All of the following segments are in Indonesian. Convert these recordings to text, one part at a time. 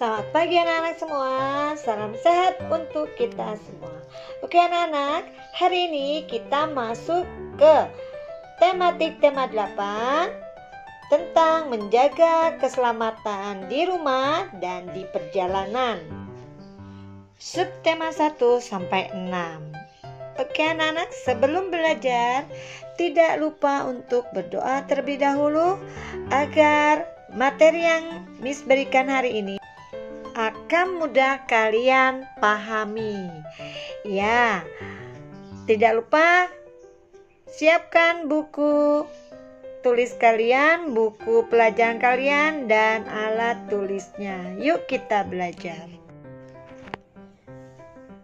Selamat pagi anak-anak semua. Salam sehat untuk kita semua. Oke anak-anak, hari ini kita masuk ke tema 8 tentang menjaga keselamatan di rumah dan di perjalanan. Subtema 1 sampai 6. Oke anak-anak, sebelum belajar tidak lupa untuk berdoa terlebih dahulu agar materi yang Miss berikan hari ini akan mudah kalian pahami. Ya, tidak lupa siapkan buku tulis kalian, buku pelajaran kalian, dan alat tulisnya. Yuk kita belajar.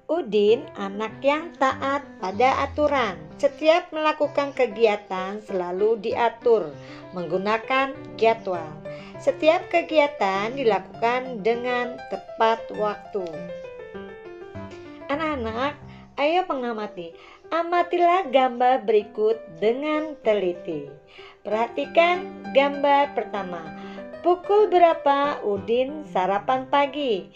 Udin anak yang taat pada aturan. Setiap melakukan kegiatan selalu diatur menggunakan jadwal. Setiap kegiatan dilakukan dengan tepat waktu. Anak-anak, ayo mengamati. Amatilah gambar berikut dengan teliti. Perhatikan gambar pertama. Pukul berapa Udin sarapan pagi?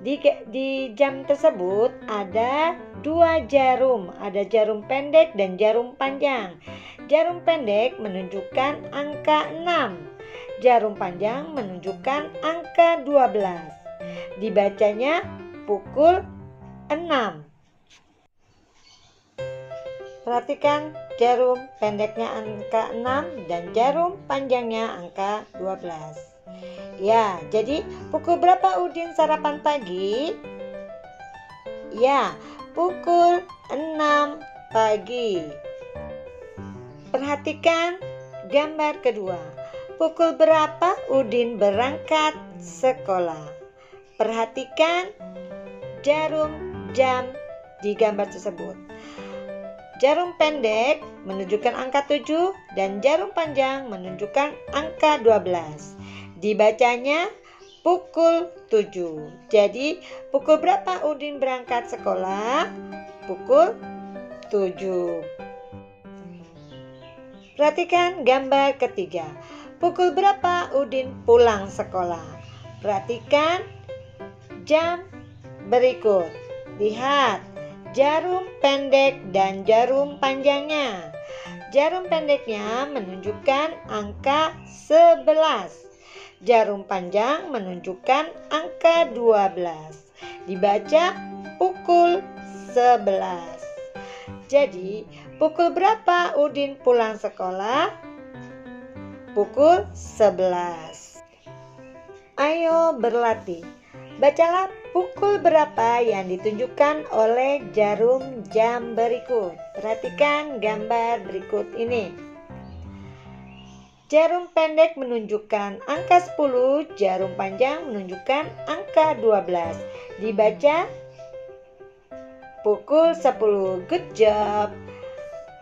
Di jam tersebut ada 2 jarum, ada jarum pendek dan jarum panjang. Jarum pendek menunjukkan angka 6, jarum panjang menunjukkan angka 12. Dibacanya pukul 6. Perhatikan jarum pendeknya angka 6 dan jarum panjangnya angka 12. Ya, jadi pukul berapa Udin sarapan pagi? Ya, pukul 6 pagi. Perhatikan gambar kedua. Pukul berapa Udin berangkat sekolah? Perhatikan jarum jam di gambar tersebut. Jarum pendek menunjukkan angka 7 dan jarum panjang menunjukkan angka 12. Dibacanya pukul 7. Jadi pukul berapa Udin berangkat sekolah? Pukul 7. Perhatikan gambar ketiga. Pukul berapa Udin pulang sekolah? Perhatikan jam berikut. Lihat jarum pendek dan jarum panjangnya. Jarum pendeknya menunjukkan angka 11. Jarum panjang menunjukkan angka 12. Dibaca pukul 11. Jadi, pukul berapa Udin pulang sekolah? Pukul 11. Ayo berlatih. Bacalah pukul berapa yang ditunjukkan oleh jarum jam berikut. Perhatikan gambar berikut ini. Jarum pendek menunjukkan angka 10, jarum panjang menunjukkan angka 12. Dibaca pukul 10. Good job.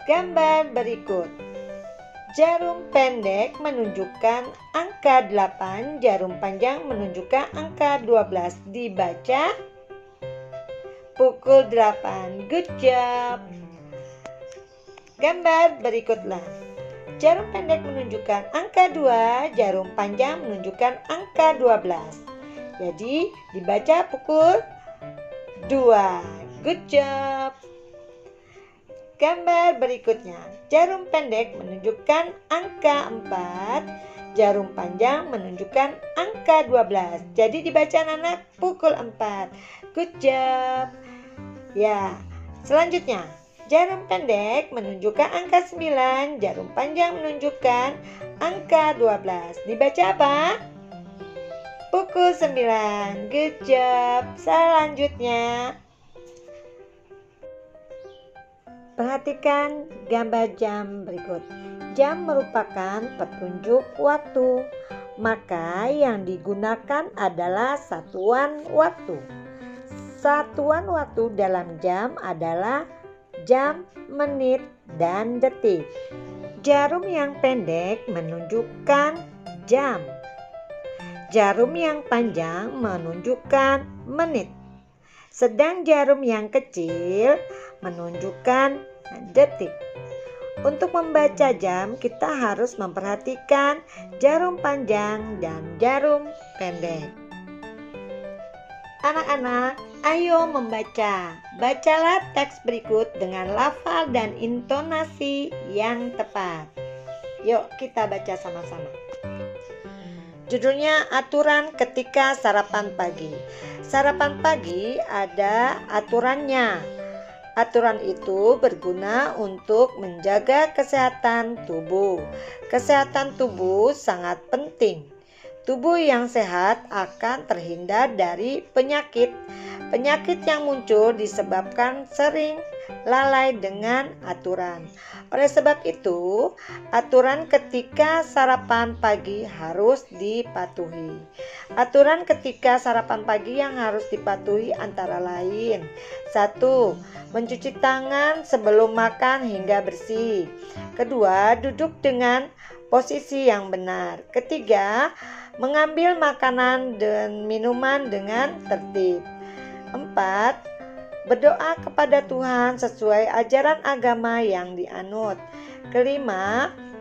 Gambar berikut. Jarum pendek menunjukkan angka 8, jarum panjang menunjukkan angka 12. Dibaca pukul 8. Good job. Gambar berikutlah. Jarum pendek menunjukkan angka 2, jarum panjang menunjukkan angka 12. Jadi dibaca pukul 2. Good job. Gambar berikutnya. Jarum pendek menunjukkan angka 4, jarum panjang menunjukkan angka 12. Jadi dibaca anak pukul 4. Good job. Ya, selanjutnya. Jarum pendek menunjukkan angka 9, jarum panjang menunjukkan angka 12. Dibaca apa? Pukul 9. Good job. Selanjutnya. Perhatikan gambar jam berikut. Jam merupakan petunjuk waktu, maka yang digunakan adalah satuan waktu. Satuan waktu dalam jam adalah jam, menit, dan detik. Jarum yang pendek menunjukkan jam. Jarum yang panjang menunjukkan menit. Sedang jarum yang kecil menunjukkan detik. Untuk membaca jam, kita harus memperhatikan jarum panjang dan jarum pendek. Anak-anak, ayo membaca. Bacalah teks berikut dengan lafal dan intonasi yang tepat. Yuk kita baca sama-sama. Judulnya aturan ketika sarapan pagi. Sarapan pagi ada aturannya. Aturan itu berguna untuk menjaga kesehatan tubuh. Kesehatan tubuh sangat penting. Tubuh yang sehat akan terhindar dari penyakit. Penyakit yang muncul disebabkan sering lalai dengan aturan. Oleh sebab itu, aturan ketika sarapan pagi harus dipatuhi. Aturan ketika sarapan pagi yang harus dipatuhi antara lain: 1. Mencuci tangan sebelum makan hingga bersih. 2. Duduk dengan posisi yang benar. 3. Mengambil makanan dan minuman dengan tertib. 4. Berdoa kepada Tuhan sesuai ajaran agama yang dianut. 5.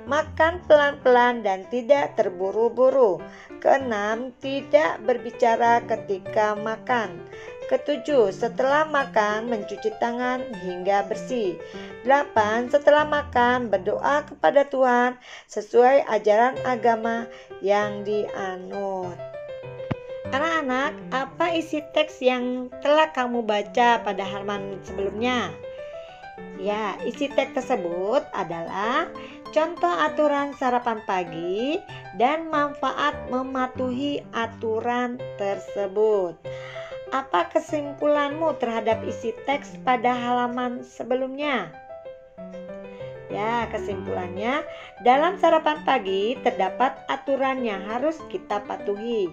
Makan pelan-pelan dan tidak terburu-buru. 6. Tidak berbicara ketika makan. 7. Setelah makan mencuci tangan hingga bersih. 8. Setelah makan berdoa kepada Tuhan sesuai ajaran agama yang dianut. Anak-anak, apa isi teks yang telah kamu baca pada halaman sebelumnya? Ya, isi teks tersebut adalah contoh aturan sarapan pagi dan manfaat mematuhi aturan tersebut. Apa kesimpulanmu terhadap isi teks pada halaman sebelumnya? Ya, kesimpulannya, dalam sarapan pagi terdapat aturan yang harus kita patuhi.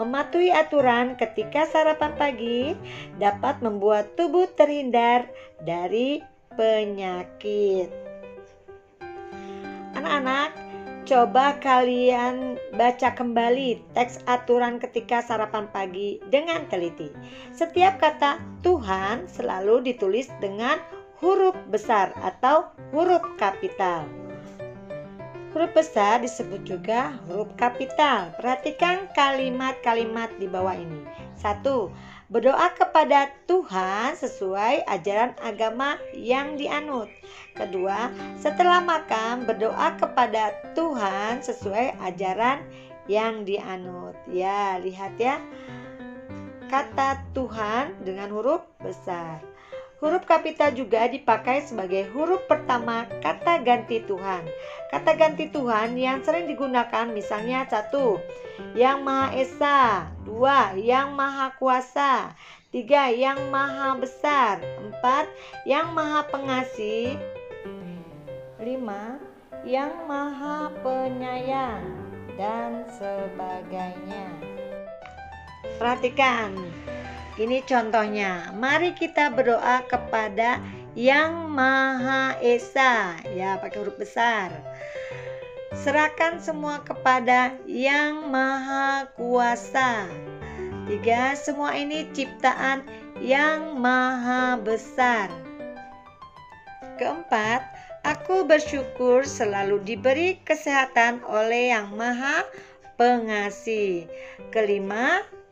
Mematuhi aturan ketika sarapan pagi dapat membuat tubuh terhindar dari penyakit. Anak-anak, coba kalian baca kembali teks aturan ketika sarapan pagi dengan teliti. Setiap kata Tuhan selalu ditulis dengan huruf besar atau huruf kapital. Huruf besar disebut juga huruf kapital. Perhatikan kalimat-kalimat di bawah ini. 1. Berdoa kepada Tuhan sesuai ajaran agama yang dianut. 2. Setelah makan berdoa kepada Tuhan sesuai ajaran yang dianut. Ya, lihat ya. Kata Tuhan dengan huruf besar. Huruf kapital juga dipakai sebagai huruf pertama kata ganti Tuhan. Kata ganti Tuhan yang sering digunakan misalnya 1. Yang Maha Esa. 2. Yang Maha Kuasa. 3. Yang Maha Besar. 4. Yang Maha Pengasih. 5. Yang Maha Penyayang. Dan sebagainya. Perhatikan. Ini contohnya. Mari kita berdoa kepada Yang Maha Esa. Ya, pakai huruf besar. Serahkan semua kepada Yang Maha Kuasa. 3. Semua ini ciptaan Yang Maha Besar. 4. Aku bersyukur selalu diberi kesehatan oleh Yang Maha Pengasih. 5.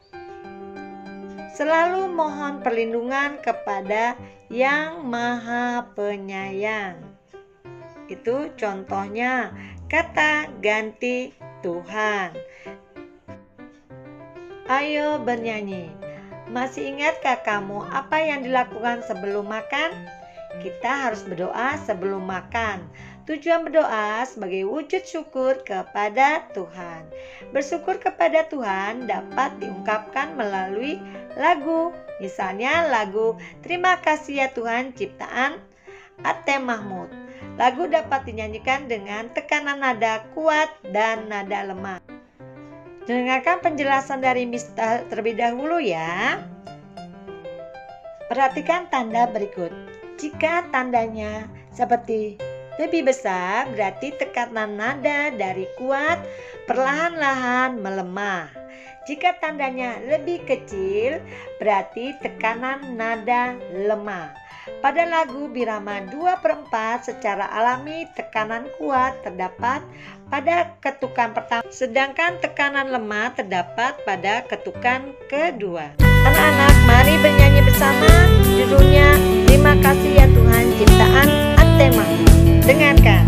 Selalu mohon perlindungan kepada Yang Maha Penyayang. Itu contohnya kata ganti Tuhan. Ayo bernyanyi. Masih ingatkah kamu apa yang dilakukan sebelum makan? Kita harus berdoa sebelum makan. Tujuan berdoa sebagai wujud syukur kepada Tuhan. Bersyukur kepada Tuhan dapat diungkapkan melalui lagu. Misalnya lagu Terima Kasih Ya Tuhan ciptaan Atem Mahmud. Lagu dapat dinyanyikan dengan tekanan nada kuat dan nada lemah. Dengarkan penjelasan dari Mister terlebih dahulu ya. Perhatikan tanda berikut. Jika tandanya seperti lebih besar, berarti tekanan nada dari kuat perlahan-lahan melemah. Jika tandanya lebih kecil, berarti tekanan nada lemah. Pada lagu Birama 2/4 secara alami tekanan kuat terdapat pada ketukan pertama, sedangkan tekanan lemah terdapat pada ketukan kedua. Anak-anak, mari bernyanyi bersama. Judulnya Terima Kasih Ya Tuhan, ciptaan Antema. Dengarkan.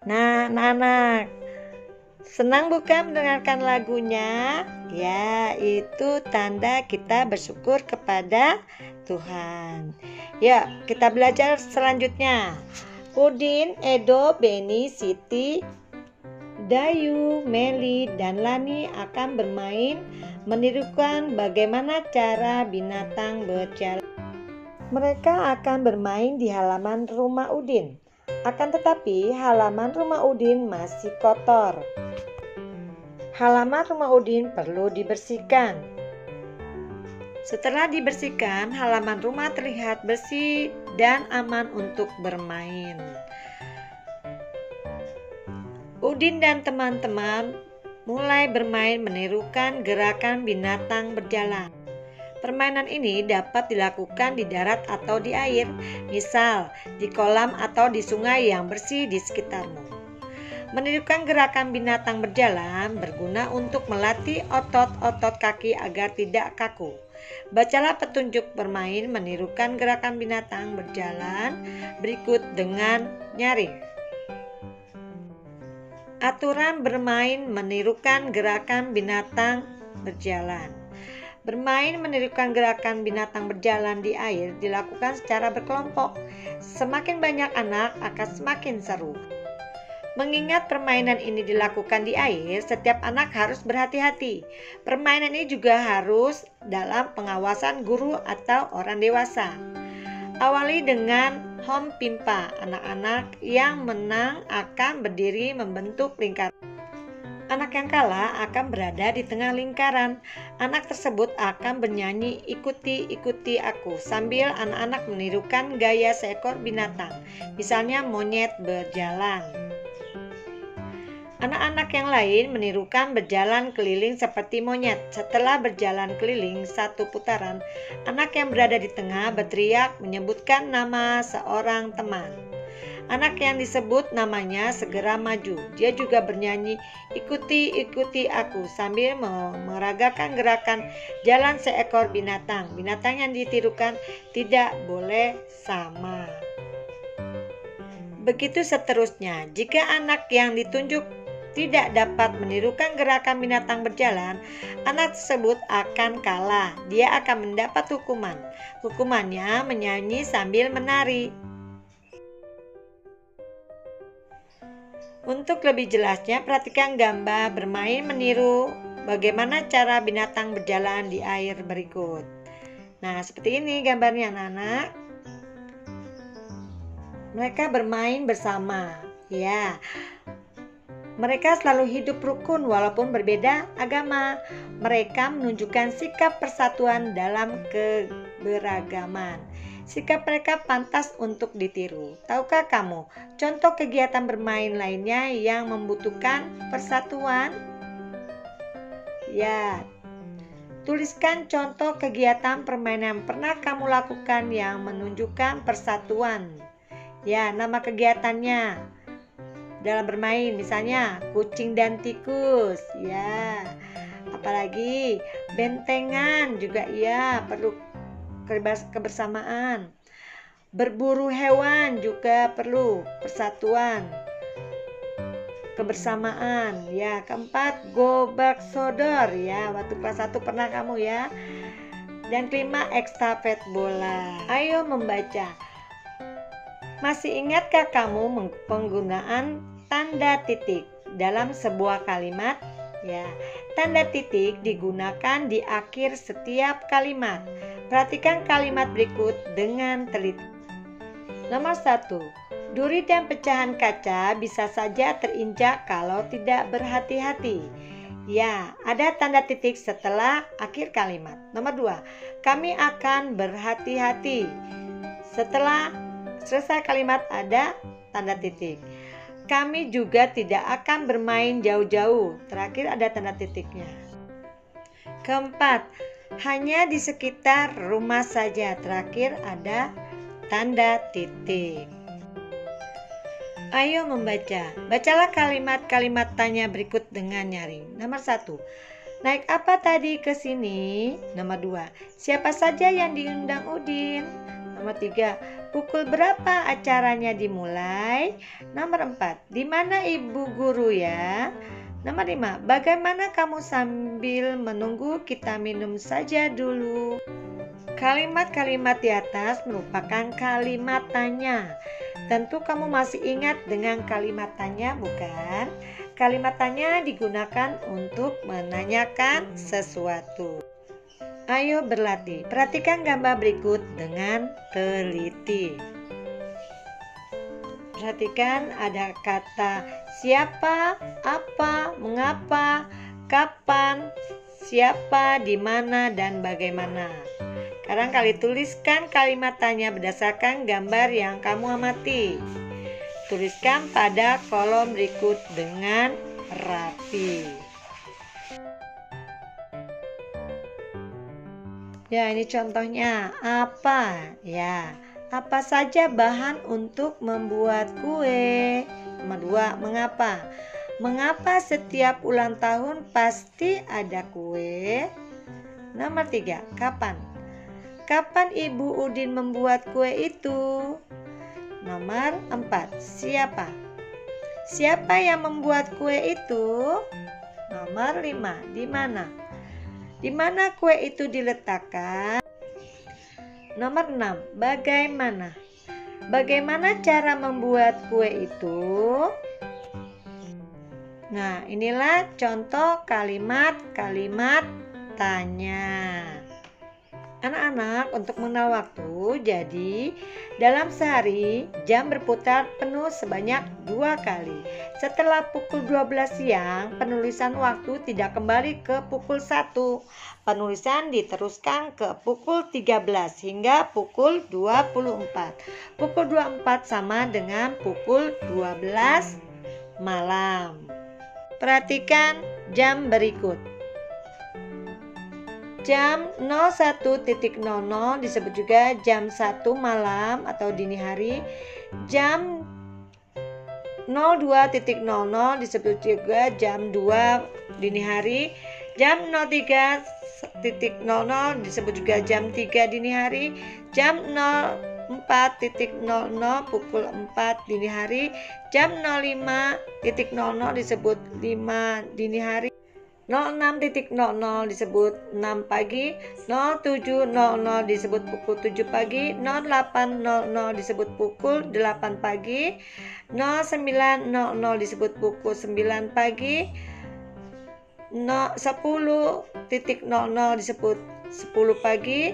Nah, anak-anak, senang bukan mendengarkan lagunya? Ya, itu tanda kita bersyukur kepada Tuhan. Ya, kita belajar selanjutnya. Udin, Edo, Beni, Siti, Dayu, Meli, dan Lani akan bermain menirukan bagaimana cara binatang berjalan. Mereka akan bermain di halaman rumah Udin. Akan tetapi halaman rumah Udin masih kotor. Halaman rumah Udin perlu dibersihkan. Setelah dibersihkan, halaman rumah terlihat bersih dan aman untuk bermain. Udin dan teman-teman mulai bermain menirukan gerakan binatang berjalan. Permainan ini dapat dilakukan di darat atau di air, misal di kolam atau di sungai yang bersih di sekitarmu. Menirukan gerakan binatang berjalan berguna untuk melatih otot-otot kaki agar tidak kaku. Bacalah petunjuk bermain menirukan gerakan binatang berjalan berikut dengan nyaring. Aturan bermain menirukan gerakan binatang berjalan. Bermain menirukan gerakan binatang berjalan di air dilakukan secara berkelompok. Semakin banyak anak akan semakin seru. Mengingat permainan ini dilakukan di air, setiap anak harus berhati-hati. Permainan ini juga harus dalam pengawasan guru atau orang dewasa. Awali dengan home pimpa. Anak-anak yang menang akan berdiri membentuk lingkaran. Anak yang kalah akan berada di tengah lingkaran. Anak tersebut akan bernyanyi "Ikuti, ikuti aku" sambil anak-anak menirukan gaya seekor binatang, misalnya monyet berjalan. Anak-anak yang lain menirukan berjalan keliling seperti monyet. Setelah berjalan keliling satu putaran, anak yang berada di tengah berteriak menyebutkan nama seorang teman. Anak yang disebut namanya segera maju. Dia juga bernyanyi "Ikuti, ikuti aku" sambil meragakan gerakan jalan seekor binatang. Binatang yang ditirukan tidak boleh sama. Begitu seterusnya. Jika anak yang ditunjuk tidak dapat menirukan gerakan binatang berjalan, anak tersebut akan kalah. Dia akan mendapat hukuman. Hukumannya menyanyi sambil menari. Untuk lebih jelasnya, perhatikan gambar bermain meniru bagaimana cara binatang berjalan di air berikut. Nah, seperti ini gambarnya anak-anak. Mereka bermain bersama. Ya, mereka selalu hidup rukun walaupun berbeda agama. Mereka menunjukkan sikap persatuan dalam keberagaman. Sikap mereka pantas untuk ditiru. Tahukah kamu contoh kegiatan bermain lainnya yang membutuhkan persatuan? Ya, tuliskan contoh kegiatan permainan yang pernah kamu lakukan yang menunjukkan persatuan. Ya, nama kegiatannya dalam bermain, misalnya kucing dan tikus. Ya, apalagi bentengan juga ya, perlu kebersamaan. Berburu hewan juga perlu persatuan, kebersamaan. Ya, keempat, gobak sodor. Ya, waktu kelas 1 pernah kamu ya. Dan kelima, estafet bola. Ayo membaca. Masih ingatkah kamu penggunaan tanda titik dalam sebuah kalimat? Ya, tanda titik digunakan di akhir setiap kalimat. Perhatikan kalimat berikut dengan teliti. Nomor 1. Duri dan pecahan kaca bisa saja terinjak kalau tidak berhati-hati. Ya, ada tanda titik setelah akhir kalimat. Nomor 2. Kami akan berhati-hati. Setelah selesai kalimat ada tanda titik. Kami juga tidak akan bermain jauh-jauh. Terakhir ada tanda titiknya. Keempat, hanya di sekitar rumah saja. Terakhir ada tanda titik. Ayo membaca. Bacalah kalimat-kalimat tanya berikut dengan nyaring. Nomor 1. Naik apa tadi ke sini? Nomor 2. Siapa saja yang diundang Udin? Nomor 3. Pukul berapa acaranya dimulai? Nomor 4. Di mana ibu guru ya? Nomor 5. Bagaimana kamu sambil menunggu? Kita minum saja dulu. Kalimat-kalimat di atas merupakan kalimat tanya. Tentu kamu masih ingat dengan kalimat tanya, bukan? Kalimat tanya digunakan untuk menanyakan sesuatu. Ayo berlatih. Perhatikan gambar berikut dengan teliti. Perhatikan ada kata siapa, apa, mengapa, kapan, siapa, di mana, dan bagaimana. Sekarang kalian tuliskan kalimat tanya berdasarkan gambar yang kamu amati. Tuliskan pada kolom berikut dengan rapi. Ya, ini contohnya. Apa? Ya, apa saja bahan untuk membuat kue? Nomor 2, mengapa? Mengapa setiap ulang tahun pasti ada kue? Nomor 3, kapan? Kapan Ibu Udin membuat kue itu? Nomor 4, siapa? Siapa yang membuat kue itu? Nomor 5, di mana? Di mana kue itu diletakkan? Nomor 6, bagaimana? Bagaimana cara membuat kue itu? Nah, inilah contoh kalimat-kalimat tanya. Anak-anak, untuk mengenal waktu, jadi dalam sehari jam berputar penuh sebanyak 2 kali. Setelah pukul 12 siang, penulisan waktu tidak kembali ke pukul 1. Penulisan diteruskan ke pukul 13 hingga pukul 24. Pukul 24 sama dengan pukul 12 malam. Perhatikan jam berikut. Jam 01.00 disebut juga jam 1 malam atau dini hari. Jam 02.00 disebut juga jam 2 dini hari. Jam 03.00 disebut juga jam 3 dini hari. Jam 4.00 pukul 4 dini hari, jam 05.00 disebut 5 dini hari, 06.00 disebut 6 pagi, 07.00 disebut pukul 7 pagi, 08.00 disebut pukul 8 pagi, 09.00 disebut pukul 9 pagi, 10.00 disebut 10 pagi,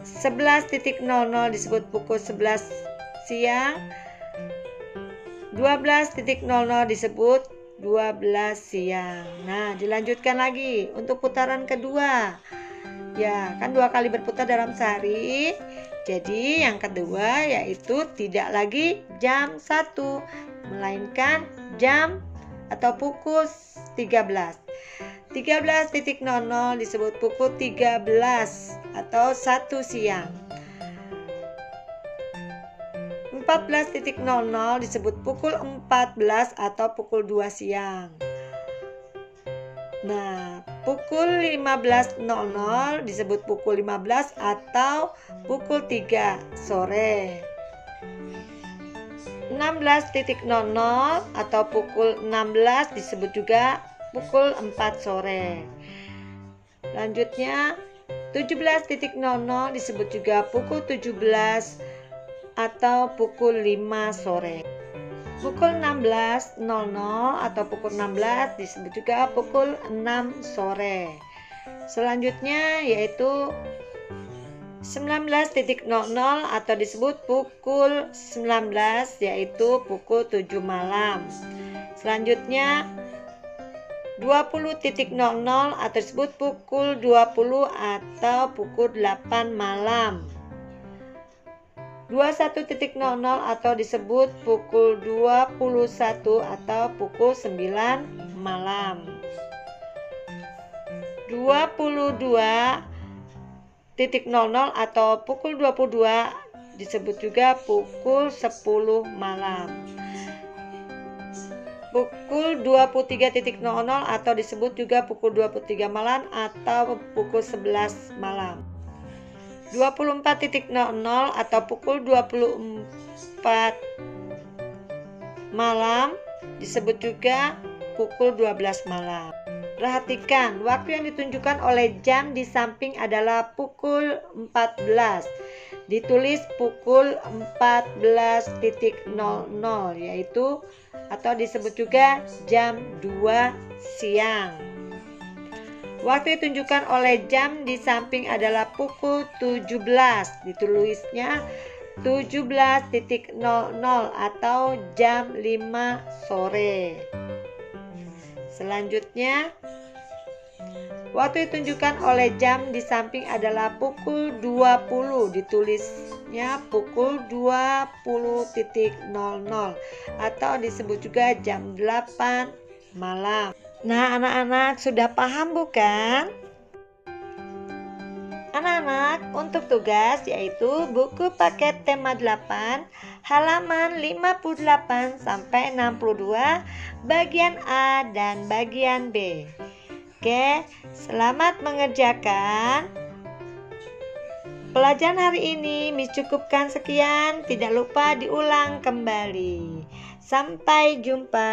11.00 disebut pukul 11 siang, 12.00 disebut 12 siang. Nah, dilanjutkan lagi untuk putaran kedua. Ya, kan 2 kali berputar dalam sehari. Jadi yang kedua yaitu tidak lagi jam 1, melainkan jam atau pukul 13. 13.00 disebut pukul 13 atau 1 siang. 14.00 disebut pukul 14 atau pukul 2 siang. Nah, pukul 15.00 disebut pukul 15 atau pukul 3 sore. 16.00 atau pukul 16 disebut juga pukul 4 sore. Lanjutnya 17.00 disebut juga pukul 17 atau pukul 5 sore. Pukul 16.00 atau pukul 16 disebut juga pukul 6 sore. Selanjutnya yaitu 19.00 atau disebut pukul 19 yaitu pukul 7 malam. Selanjutnya 20.00 atau disebut pukul 20 atau pukul 8 malam. 21.00 atau disebut pukul 21 atau pukul 9 malam. 22.00 atau pukul 22 disebut juga pukul 10 malam. Pukul 23.00 atau disebut juga pukul 23 malam atau pukul 11 malam. 24.00 atau pukul 24 malam disebut juga pukul 12 malam. Perhatikan, waktu yang ditunjukkan oleh jam di samping adalah pukul 14. Ditulis pukul 14.00 yaitu atau disebut juga jam 2 siang. Waktu ditunjukkan oleh jam di samping adalah pukul 17. Ditulisnya 17.00 atau jam 5 sore. Selanjutnya, waktu ditunjukkan oleh jam di samping adalah pukul 20. Ditulisnya pukul 20.00 atau disebut juga jam 8 malam. Nah, anak-anak sudah paham bukan? Anak-anak, untuk tugas yaitu buku paket tema 8 halaman 58 sampai 62 bagian A dan bagian B. Oke, selamat mengerjakan. Pelajaran hari ini Miss cukupkan sekian, tidak lupa diulang kembali. Sampai jumpa.